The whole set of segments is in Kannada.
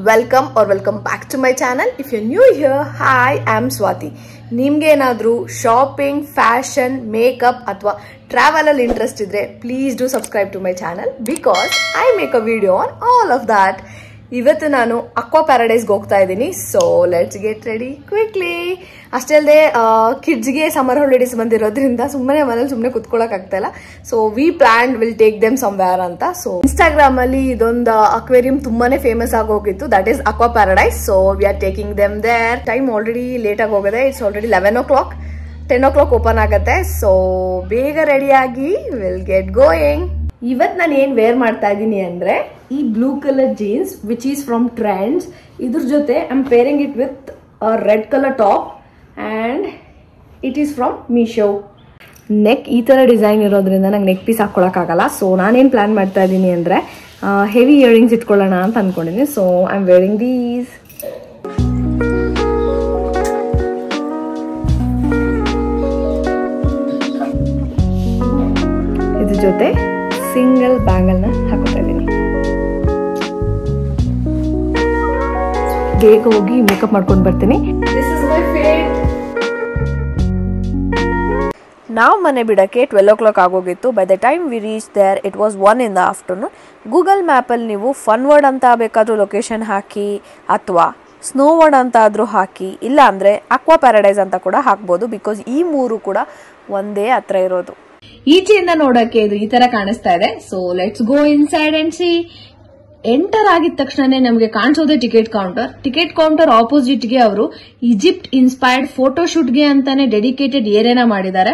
welcome back to my channel. If you're new here, hi, I'm Swati. ನಿಮಗೆ ಏನಾದರೂ ಶಾಪಿಂಗ್, ಫ್ಯಾಷನ್, ಮೇಕಪ್ ಅಥವಾ ಟ್ರಾವೆಲ್ ಅಲ್ಲಿ ಇಂಟ್ರೆಸ್ಟ್ ಇದ್ರೆ please do subscribe to my channel because I make a video on all of that. ಇವತ್ತು ನಾನು ಅಕ್ವಾ ಪ್ಯಾರಡೈಸ್ಗೆ ಹೋಗ್ತಾ ಇದ್ದೀನಿ. So let's get ready quickly. ಅಷ್ಟೇ ಅಲ್ಲದೆ ಕಿಡ್ಸ್ಗೆ ಸಮರ್ ಹಾಲಿಡೇಸ್ ಬಂದಿರೋದ್ರಿಂದ ಸುಮ್ಮನೆ ಮನೇಲಿ ಸುಮ್ಮನೆ ಕುತ್ಕೊಳ್ಳೋಕೆ ಆಗ್ತಾ ಇಲ್ಲ. So we plan will take them somewhere ಅಂತ. ಸೊ ಇನ್ಸ್ಟಾಗ್ರಾಮ್ ಅಲ್ಲಿ ಇದೊಂದು ಅಕ್ವೇರಿಯಂ ತುಂಬಾನೇ ಫೇಮಸ್ ಆಗಿ ಹೋಗಿತ್ತು, that is Aqua Paradise. So we are taking them there. Time already late ಆಗಿ ಹೋಗಿದೆ. It's already 11 o'clock, 10 o'clock open ಆಗುತ್ತೆ. ಸೊ ಬೇಗ ರೆಡಿಯಾಗಿ ವಿಲ್ ಗೆಟ್ ಗೋಯಿಂಗ್. ಇವತ್ತು ನಾನು ಏನು ವೇರ್ ಮಾಡ್ತಾ ಇದ್ದೀನಿ ಅಂದರೆ ಈ blue colour jeans which is from trends. ಇದ್ರ ಜೊತೆ I am pairing it with red colour top and it is from Meesho. Neck ಈ ಥರ ಡಿಸೈನ್ ಇರೋದ್ರಿಂದ ನಂಗೆ ನೆಕ್ ಪೀಸ್ ಹಾಕ್ಕೊಳಕ್ಕಾಗಲ್ಲ. ಸೊ ನಾನೇನು ಪ್ಲ್ಯಾನ್ ಮಾಡ್ತಾ ಇದ್ದೀನಿ ಅಂದರೆ ಹೆವಿ ಇಯರಿಂಗ್ಸ್ ಇಟ್ಕೊಳ್ಳೋಣ ಅಂತ ಅಂದ್ಕೊಂಡಿದ್ದೀನಿ. So I am wearing these. ಇದ್ರ ಜೊತೆ ಸಿಂಗಲ್ ಬ್ಯಾಂಗಲ್ನ ಹಾಕೋತಾ ಇದ್ದೀನಿ. ಬೇಗ ಹೋಗಿ ಮೇಕಪ್ ಮಾಡ್ಕೊಂಡು ಬರ್ತೀನಿ. ನಾವು ಮನೆ ಬಿಡೋಕ್ಕೆ 12 o'clock ಆಗೋಗಿತ್ತು. By the time we reach there it was 1 in the afternoon. Google ಮ್ಯಾಪಲ್ಲಿ ನೀವು ಫನ್ ವರ್ಡ್ ಅಂತ ಬೇಕಾದರೂ ಲೊಕೇಶನ್ ಹಾಕಿ ಅಥವಾ ಸ್ನೋ ವರ್ಡ್ ಅಂತ ಆದರೂ ಹಾಕಿ, ಇಲ್ಲ ಅಂದರೆ ಅಕ್ವಾ ಪ್ಯಾರಡೈಸ್ ಅಂತ ಕೂಡ ಹಾಕ್ಬೋದು. ಬಿಕಾಸ್ ಈ ಮೂರು ಕೂಡ ಒಂದೇ ಹತ್ರ ಇರೋದು. ಈಚೆಯಿಂದ ನೋಡಕ್ಕೆ ಇದು ಈ ತರ ಕಾಣಿಸ್ತಾ ಇದೆ. So let's go inside and see. Enter ಆಗಿದ ತಕ್ಷಣನೇ ನಮಗೆ ಕಾಣಿಸೋದೇ ticket counter. Ticket counter opposite ಗೆ ಅವರು ಈಜಿಪ್ಟ್ ಇನ್ಸ್ಪೈರ್ಡ್ ಫೋಟೋ ಶೂಟ್ ಗೆ ಅಂತಾನೆ ಡೆಡಿಕೇಟೆಡ್ ಏರಿಯಾನ ಮಾಡಿದ್ದಾರೆ.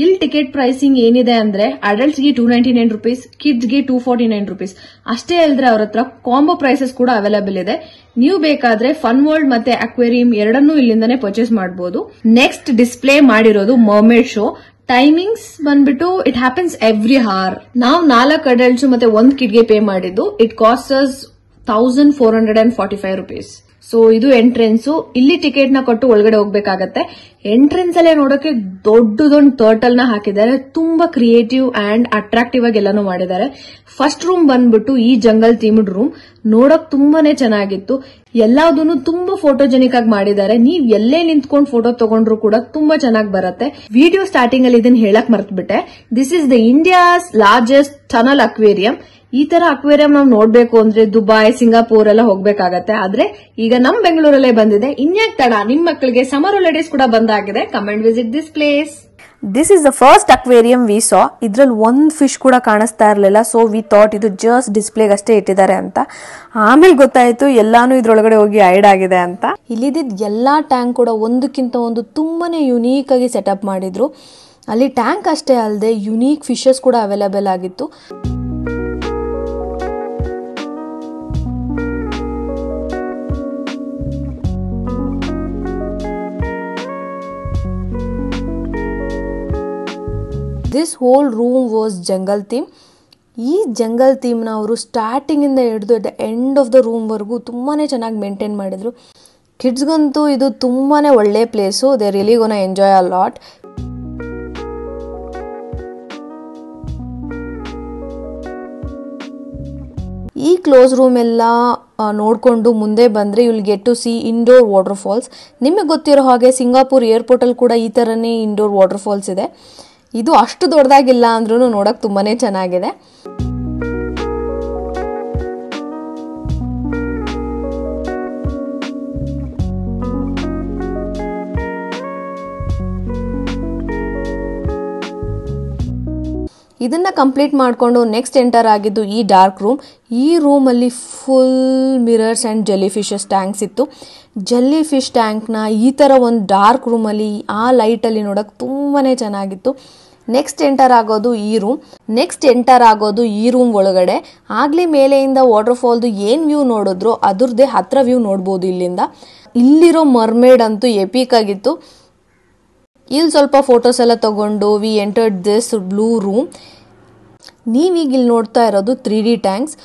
ಇಲ್ಲಿ ಟಿಕೆಟ್ ಪ್ರೈಸಿಂಗ್ ಏನಿದೆ ಅಂದ್ರೆ ಅಡಲ್ಟ್ಸ್ ಗೆ 299 rupees, ಕಿಡ್ಸ್ ಗೆ 249 rupees. ಅಷ್ಟೇ ಅಲ್ಲದೆ ಅವ್ರ ಹತ್ರ ಕಾಂಬೋ ಪ್ರೈಸಸ್ ಕೂಡ ಅವೈಲೇಬಲ್ ಇದೆ. ನೀವು ಬೇಕಾದ್ರೆ ಫನ್ ವರ್ಲ್ಡ್ ಮತ್ತೆ ಅಕ್ವೇರಿಯಂ ಎರಡನ್ನೂ ಇಲ್ಲಿಂದಾನೆ ಪರ್ಚೇಸ್ ಮಾಡಬಹುದು. ನೆಕ್ಸ್ಟ್ ಡಿಸ್ಪ್ಲೇ ಮಾಡಿರೋದು ಮರ್ಮೇಡ್ ಶೋ. ಟೈಮಿಂಗ್ಸ್ ಬಂದ್ಬಿಟ್ಟು ಇಟ್ ಹ್ಯಾಪನ್ಸ್ ಎವ್ರಿ ಹಾರ್. ನಾವು 4 ಅಡಲ್ಟ್ಸ್ ಮತ್ತೆ 1 ಕಿಡ್ಗೆ ಪೇ ಮಾಡಿದ್ದು. It costs 1445 rupees. ಸೊ ಇದು ಎಂಟ್ರೆನ್ಸ್. ಇಲ್ಲಿ ಟಿಕೆಟ್ ನ ಕೊಟ್ಟು ಒಳಗಡೆ ಹೋಗ್ಬೇಕಾಗತ್ತೆ. ಎಂಟ್ರೆನ್ಸ್ ಅಲ್ಲೇ ನೋಡೋಕೆ ದೊಡ್ಡದೊಂದು ಟರ್ಟಲ್ ನ ಹಾಕಿದ್ದಾರೆ. ತುಂಬಾ ಕ್ರಿಯೇಟಿವ್ ಅಂಡ್ ಅಟ್ರಾಕ್ಟಿವ್ ಆಗಿ ಎಲ್ಲಾನು ಮಾಡಿದ್ದಾರೆ. ಫಸ್ಟ್ ರೂಮ್ ಬಂದ್ಬಿಟ್ಟು ಈ ಜಂಗಲ್ ಥೀಮ್ಡ್ ರೂಮ್. ನೋಡಕ್ ತುಂಬಾನೇ ಚೆನ್ನಾಗಿತ್ತು. ಎಲ್ಲದನ್ನು ತುಂಬಾ ಫೋಟೋಜೆನಿಕ್ ಆಗಿ ಮಾಡಿದ್ದಾರೆ. ನೀವ್ ಎಲ್ಲೇ ನಿಂತ್ಕೊಂಡು ಫೋಟೋ ತಗೊಂಡ್ರು ಕೂಡ ತುಂಬಾ ಚೆನ್ನಾಗಿ ಬರುತ್ತೆ. ವಿಡಿಯೋ ಸ್ಟಾರ್ಟಿಂಗ್ ಅಲ್ಲಿ ಇದನ್ನ ಹೇಳಕ್ ಮರ್ತ್ಬಿಟ್ಟೆ. This is the India's largest tunnel aquarium. ಈ ತರ ಅಕ್ವೇರಿಯಂ ನಾವು ನೋಡ್ಬೇಕು ಅಂದ್ರೆ ದುಬೈ, ಸಿಂಗಾಪುರ್ ಎಲ್ಲ ಹೋಗ್ಬೇಕಾಗತ್ತೆ. ಆದ್ರೆ ಈಗ ನಮ್ ಬೆಂಗಳೂರಲ್ಲೇ ಬಂದಿದೆ. ಇನ್ಯಾಕ್ ತಡ, ನಿಮ್ ಮಕ್ಕಳಿಗೆ ಸಮರ್ ಹಾಲಿಡೇಸ್ ಕೂಡ ಬಂದಾಗಿದೆ. Come and visit this place. This is the first aquarium we saw. ಇದ್ರಲ್ಲಿ ಒಂದು ಫಿಶ್ ಕೂಡ ಕಾಣಿಸ್ತಾ ಇರಲಿಲ್ಲ. ಸೊ ವಿ ಥಾಟ್ ಇದು ಜಸ್ಟ್ ಡಿಸ್ಪ್ಲೇಗೆ ಅಷ್ಟೇ ಇಟ್ಟಿದ್ದಾರೆ ಅಂತ. ಆಮೇಲೆ ಗೊತ್ತಾಯ್ತು ಎಲ್ಲಾನು ಇದ್ರೊಳಗಡೆ ಹೋಗಿ ಹೈಡ್ ಆಗಿದೆ ಅಂತ. ಇಲ್ಲಿದ್ದ ಎಲ್ಲಾ ಟ್ಯಾಂಕ್ ಕೂಡ ಒಂದಕ್ಕಿಂತ ಒಂದು ತುಂಬಾನೇ ಯುನೀಕ್ ಆಗಿ ಸೆಟಪ್ ಮಾಡಿದ್ರು. ಅಲ್ಲಿ ಟ್ಯಾಂಕ್ ಅಷ್ಟೇ ಅಲ್ಲದೆ ಯುನೀಕ್ ಫಿಶಸ್ ಕೂಡ ಅವೈಲೇಬಲ್ ಆಗಿತ್ತು. This whole room was jungle theme. ಈ ಜಂಗಲ್ ಥೀಮ್ನ ಅವರು ಸ್ಟಾರ್ಟಿಂಗಿಂದ ಹಿಡಿದು ದ ಎಂಡ್ ಆಫ್ ದ ರೂಮ್ವರೆಗೂ ತುಂಬಾ ಚೆನ್ನಾಗಿ ಮೇಂಟೈನ್ ಮಾಡಿದರು. ಕಿಡ್ಸ್ಗಂತೂ ಇದು ತುಂಬಾ ಒಳ್ಳೆ place. They really gonna enjoy a lot. ಈ ಕ್ಲೋಸ್ ರೂಮ್ ಎಲ್ಲ ನೋಡಿಕೊಂಡು ಮುಂದೆ ಬಂದರೆ you will get to see indoor water falls. ನಿಮಗೆ ಗೊತ್ತಿರೋ ಹಾಗೆ ಸಿಂಗಾಪುರ್ ಏರ್ಪೋರ್ಟಲ್ಲಿ ಕೂಡ ಈ ಥರನೇ ಇಂಡೋರ್ ವಾಟರ್ ಫಾಲ್ಸ್ ಇದೆ. ಇದು ಅಷ್ಟು ದೊಡ್ಡದಾಗಿಲ್ಲ ಅಂದ್ರೂ ನೋಡಕ್ ತುಂಬಾನೇ ಚೆನ್ನಾಗಿದೆ. ಇದನ್ನ ಕಂಪ್ಲೀಟ್ ಮಾಡಿಕೊಂಡು ನೆಕ್ಸ್ಟ್ ಎಂಟರ್ ಆಗಿದ್ದು ಈ ಡಾರ್ಕ್ ರೂಮ್. ಈ ರೂಮಲ್ಲಿ full mirrors and jelly fishes tanks ಇತ್ತು. ಜೆಲ್ಲಿ ಫಿಶ್ ಟ್ಯಾಂಕ್ನ ಈ ಥರ ಒಂದು ಡಾರ್ಕ್ ರೂಮಲ್ಲಿ ಆ ಲೈಟಲ್ಲಿ ನೋಡೋಕೆ ತುಂಬಾ ಚೆನ್ನಾಗಿತ್ತು. ನೆಕ್ಸ್ಟ್ ಎಂಟರ್ ಆಗೋದು ಈ ರೂಮ್ ಒಳಗಡೆ. ಆಗಲೇ ಮೇಲೆಯಿಂದ ವಾಟರ್ ಫಾಲ್ದು ಏನು ವ್ಯೂ ನೋಡಿದ್ರು ಅದ್ರದ್ದೇ ಹತ್ರ ವ್ಯೂ ನೋಡ್ಬೋದು ಇಲ್ಲಿಂದ. ಇಲ್ಲಿರೋ ಮರ್ಮೇಡ್ ಅಂತೂ ಎಪಿಕ್ ಆಗಿತ್ತು. ಇಲ್ಲಿ ಸ್ವಲ್ಪ ಫೋಟೋಸ್ ಎಲ್ಲ ತಗೊಂಡು we entered this blue room. ನೀವೀಗ ಇಲ್ಲಿ ನೋಡ್ತಾ ಇರೋದು 3D ಟ್ಯಾಂಕ್ಸ್.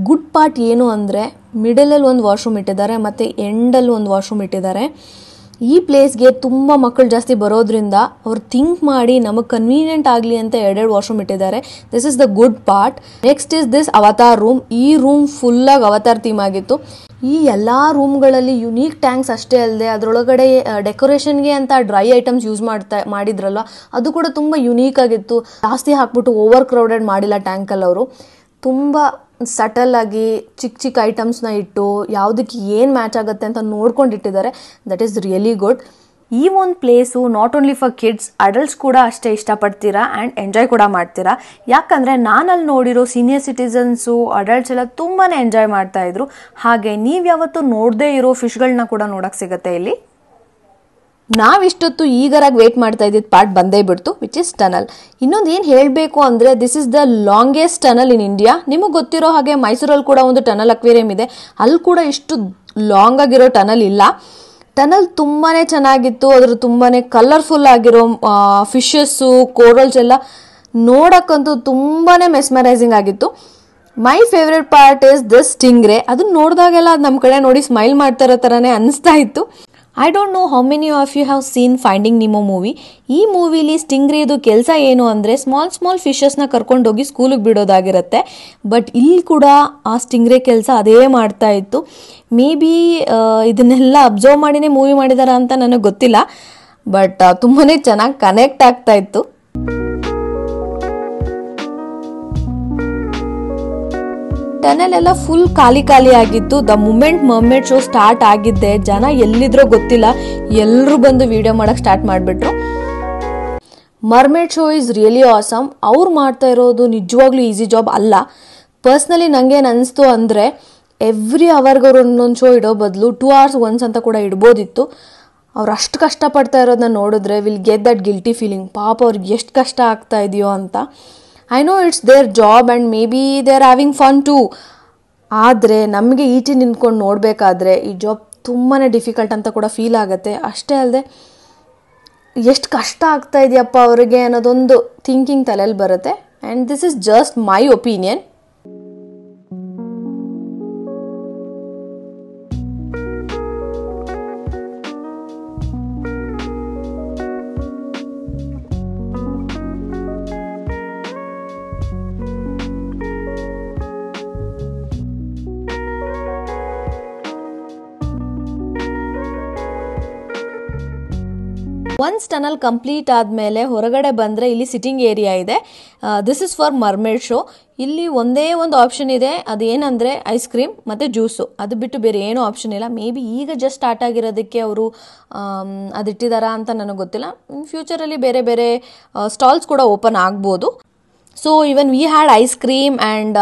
ಗುಡ್ ಪಾರ್ಟ್ ಏನು ಅಂದರೆ ಮಿಡಲಲ್ಲಿ ಒಂದು ವಾಶ್ರೂಮ್ ಇಟ್ಟಿದ್ದಾರೆ ಮತ್ತು ಎಂಡಲ್ಲಿ ಒಂದು ವಾಶ್ರೂಮ್ ಇಟ್ಟಿದ್ದಾರೆ. ಈ ಪ್ಲೇಸ್ಗೆ ತುಂಬ ಮಕ್ಕಳು ಜಾಸ್ತಿ ಬರೋದ್ರಿಂದ ಅವ್ರು ಥಿಂಕ್ ಮಾಡಿ ನಮಗೆ ಕನ್ವೀನಿಯೆಂಟ್ ಆಗಲಿ ಅಂತ ಎರಡೆರಡು ವಾಶ್ರೂಮ್ ಇಟ್ಟಿದ್ದಾರೆ. This is the good part. Next is this avatar room. ಈ ರೂಮ್ ಫುಲ್ಲಾಗಿ ಅವತಾರ್ ಥೀಮ್ ಆಗಿತ್ತು. ಈ ಎಲ್ಲ ರೂಮ್ಗಳಲ್ಲಿ ಯುನೀಕ್ ಟ್ಯಾಂಕ್ಸ್ ಅಷ್ಟೇ ಅಲ್ಲದೆ ಅದರೊಳಗಡೆ ಡೆಕೋರೇಷನ್ಗೆ ಅಂತ ಡ್ರೈ ಐಟಮ್ಸ್ ಯೂಸ್ ಮಾಡಿದ್ರಲ್ಲ, ಅದು ಕೂಡ ತುಂಬ ಯುನೀಕ್ ಆಗಿತ್ತು. ಜಾಸ್ತಿ ಹಾಕ್ಬಿಟ್ಟು ಓವರ್ ಕ್ರೌಡೆಡ್ ಮಾಡಿಲ್ಲ ಟ್ಯಾಂಕಲ್ಲಿ ಅವರು. ತುಂಬ ಸಟಲ್ ಆಗಿ ಚಿಕ್ಕ ಚಿಕ್ಕ ಐಟಮ್ಸ್ನ ಇಟ್ಟು ಯಾವುದಕ್ಕೆ ಏನು ಮ್ಯಾಚ್ ಆಗುತ್ತೆ ಅಂತ ನೋಡ್ಕೊಂಡು ಇಟ್ಟಿದ್ದಾರೆ. That is really good. ಈ ಒಂದು place not only for kids, adults ಕೂಡ ಅಷ್ಟೇ ಇಷ್ಟಪಡ್ತೀರಾ ಆ್ಯಂಡ್ ಎಂಜಾಯ್ ಕೂಡ ಮಾಡ್ತೀರಾ. ಯಾಕಂದರೆ ನಾನಲ್ಲಿ ನೋಡಿರೋ ಸೀನಿಯರ್ ಸಿಟಿಸನ್ಸು, ಅಡಲ್ಟ್ಸ್ ಎಲ್ಲ ತುಂಬಾ ಎಂಜಾಯ್ ಮಾಡ್ತಾಯಿದ್ರು. ಹಾಗೆ ನೀವು ಯಾವತ್ತೂ ನೋಡದೇ ಇರೋ ಫಿಶ್ಗಳನ್ನ ಕೂಡ ನೋಡೋಕ್ಕೆ ಸಿಗುತ್ತೆ ಇಲ್ಲಿ. ನಾವಿಷ್ಟೊತ್ತು ಈಗರಾಗಿ ವೇಟ್ ಮಾಡ್ತಾ ಇದ್ದಿದ್ದು ಪಾರ್ಟ್ ಬಂದೇ ಬಿಡ್ತು, ವಿಚ್ ಇಸ್ ಟನಲ್. ಇನ್ನೊಂದು ಏನು ಹೇಳಬೇಕು ಅಂದರೆ this is the longest tunnel in India. ನಿಮಗೆ ಗೊತ್ತಿರೋ ಹಾಗೆ ಮೈಸೂರಲ್ಲಿ ಕೂಡ ಒಂದು ಟನಲ್ ಅಕ್ವೇರಿಯಂ ಇದೆ, ಅಲ್ಲಿ ಕೂಡ ಇಷ್ಟು ಲಾಂಗ್ ಆಗಿರೋ ಟನಲ್ ಇಲ್ಲ. ಟನಲ್ ತುಂಬಾ ಚೆನ್ನಾಗಿತ್ತು. ಅದ್ರ ತುಂಬಾ ಕಲರ್ಫುಲ್ ಆಗಿರೋ ಫಿಶಸ್ಸು, ಕೋರಲ್ಸ್ ಎಲ್ಲ ನೋಡೋಕ್ಕಂತೂ ತುಂಬಾ ಮೆಸ್ಮರೈಸಿಂಗ್ ಆಗಿತ್ತು. My favourite part is this stingray. ಅದನ್ನ ನೋಡಿದಾಗೆಲ್ಲ ಅದು ನಮ್ಮ ಕಡೆ ನೋಡಿ ಸ್ಮೈಲ್ ಮಾಡ್ತಾ ಇರೋ ಥರನೇ ಅನಿಸ್ತಾ ಇತ್ತು. I don't know how many of you have seen Finding Nemo movie. ಈ ಮೂವಿಲಿ ಸ್ಟಿಂಗ್ರೇದು ಕೆಲಸ ಏನು ಅಂದರೆ ಸ್ಮಾಲ್ ಫಿಶಸ್ನ ಕರ್ಕೊಂಡೋಗಿ ಸ್ಕೂಲಿಗೆ ಬಿಡೋದಾಗಿರುತ್ತೆ. ಬಟ್ ಇಲ್ಲಿ ಕೂಡ ಆ ಸ್ಟಿಂಗ್ರೇ ಕೆಲಸ ಅದೇ ಮಾಡ್ತಾ ಇತ್ತು. ಮೇ ಬಿ ಇದನ್ನೆಲ್ಲ ಅಬ್ಸರ್ವ್ ಮಾಡಿನೇ ಮೂವಿ ಮಾಡಿದಾರ ಅಂತ ನನಗೆ ಗೊತ್ತಿಲ್ಲ, ಬಟ್ ತುಂಬಾ ಚೆನ್ನಾಗಿ ಕನೆಕ್ಟ್ ಆಗ್ತಾ ಇತ್ತು. ಟನಲ್ ಎಲ್ಲ ಫುಲ್ ಖಾಲಿ ಆಗಿತ್ತು. ದ ಮೂಮೆಂಟ್ ಮರ್ಮೇಡ್ ಶೋ ಸ್ಟಾರ್ಟ್ ಆಗಿದ್ದೆ, ಜನ ಎಲ್ಲಿದ್ರೋ ಗೊತ್ತಿಲ್ಲ, ಎಲ್ಲರೂ ಬಂದು ವಿಡಿಯೋ ಮಾಡಕ್ಕೆ ಸ್ಟಾರ್ಟ್ ಮಾಡಿಬಿಟ್ರು. ಮರ್ಮೇಡ್ ಶೋ ಈಸ್ ರಿಯಲಿ ಆಸಮ್. ಅವ್ರು ಮಾಡ್ತಾ ಇರೋದು ನಿಜವಾಗ್ಲೂ ಈಸಿ ಜಾಬ್ ಅಲ್ಲ. ಪರ್ಸ್ನಲಿ ನನಗೇನು ಅನಿಸ್ತು ಅಂದರೆ ಎವ್ರಿ ಅವರ್ಗೆ ಅವ್ರು ಒಂದೊಂದು ಶೋ ಇಡೋ ಬದಲು 2 hours ಒನ್ಸ್ ಅಂತ ಕೂಡ ಇಡ್ಬೋದಿತ್ತು. ಅವ್ರು ಅಷ್ಟು ಕಷ್ಟಪಡ್ತಾ ಇರೋದನ್ನ ನೋಡಿದ್ರೆ will get that guilty feeling. ಪಾಪ ಅವ್ರಿಗೆ ಎಷ್ಟು ಕಷ್ಟ ಆಗ್ತಾ ಇದೆಯೋ ಅಂತ. I know it's their job and maybe they are having fun too. ಆದರೆ ನಮಗೆ ಈಚೆ ನಿಂತ್ಕೊಂಡು ನೋಡಬೇಕಾದ್ರೆ ಈ ಜಾಬ್ ತುಂಬಾ ಡಿಫಿಕಲ್ಟ್ ಅಂತ ಕೂಡ ಫೀಲ್ ಆಗುತ್ತೆ. ಅಷ್ಟೇ ಅಲ್ಲದೆ ಎಷ್ಟು ಕಷ್ಟ ಆಗ್ತಾ ಇದೆಯಪ್ಪ ಅವರಿಗೆ ಅನ್ನೋದೊಂದು ಥಿಂಕಿಂಗ್ ತಲೆಯಲ್ಲಿ ಬರುತ್ತೆ. And this is just my opinion. Once tunnel complete ಆದಮೇಲೆ ಹೊರಗಡೆ ಬಂದರೆ ಇಲ್ಲಿ ಸಿಟ್ಟಿಂಗ್ ಏರಿಯಾ ಇದೆ. This is for mermaid show. ಇಲ್ಲಿ ಒಂದೇ ಒಂದು ಆಪ್ಷನ್ ಇದೆ, ಅದೇನಂದರೆ ಐಸ್ ಕ್ರೀಮ್ ಮತ್ತು ಜ್ಯೂಸು. ಅದು ಬಿಟ್ಟು ಬೇರೆ ಏನೂ ಆಪ್ಷನ್ ಇಲ್ಲ. ಮೇ ಬಿ ಈಗ ಜಸ್ಟ್ ಸ್ಟಾರ್ಟ್ ಆಗಿರೋದಕ್ಕೆ ಅವರು ಅದಿಟ್ಟಿದ್ದಾರಾ ಅಂತ ನನಗೆ ಗೊತ್ತಿಲ್ಲ. ಫ್ಯೂಚರಲ್ಲಿ ಬೇರೆ ಬೇರೆ ಸ್ಟಾಲ್ಸ್ ಕೂಡ ಓಪನ್ ಆಗ್ಬೋದು. So even we had ice cream and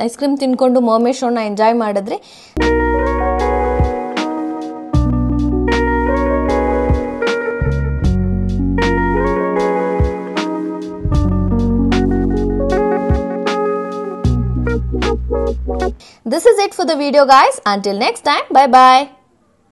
ice cream ತಿನ್ಕೊಂಡು ಮರ್ಮೇಡ್ ಶೋನ ಎಂಜಾಯ್ ಮಾಡಿದ್ರಿ. This is it for the video guys. Until next time, bye bye.